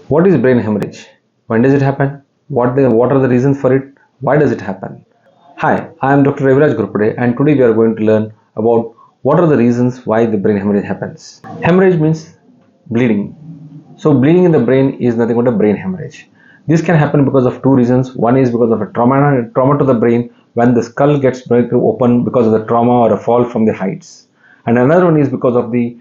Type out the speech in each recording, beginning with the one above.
What is brain hemorrhage? When does it happen? What are the reasons for it? Why does it happen? Hi, I am Dr. Raviraj Ghorpade, and today we are going to learn about what are the reasons why the brain hemorrhage happens. Hemorrhage means bleeding. So bleeding in the brain is nothing but a brain hemorrhage. This can happen because of two reasons. One is because of a trauma to the brain when the skull gets broken open because of the trauma or a fall from the heights. And another one is because of the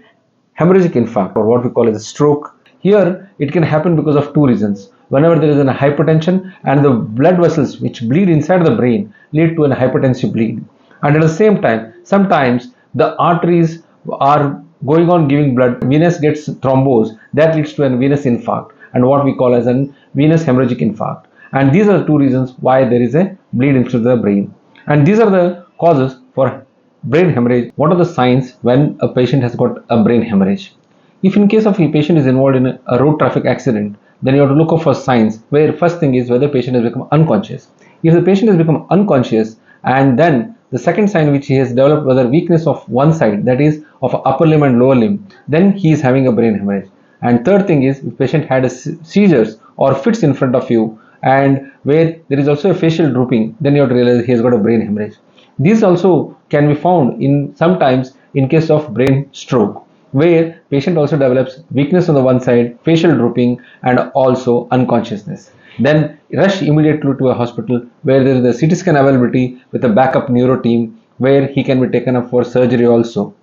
hemorrhagic infarct, or what we call as a stroke. Here it can happen because of two reasons. Whenever there is a hypertension and the blood vessels which bleed inside the brain lead to a hypertensive bleed. And at the same time, sometimes the arteries are going on giving blood, venous gets thrombosed, that leads to a venous infarct and what we call as a venous hemorrhagic infarct. And these are the two reasons why there is a bleed into the brain. And these are the causes for brain hemorrhage. What are the signs when a patient has got a brain hemorrhage? If in case of a patient is involved in a road traffic accident, then you have to look out for signs where first thing is whether patient has become unconscious. If the patient has become unconscious and then the second sign which he has developed whether weakness of one side, that is of upper limb and lower limb, then he is having a brain hemorrhage. And third thing is if patient had a seizures or fits in front of you and where there is also a facial drooping, then you have to realize he has got a brain hemorrhage. These also can be found in sometimes in case of brain stroke, where patient also develops weakness on the one side, facial drooping, and also unconsciousness. Then rush immediately to a hospital where there is a CT scan availability with a backup neuro team where he can be taken up for surgery also.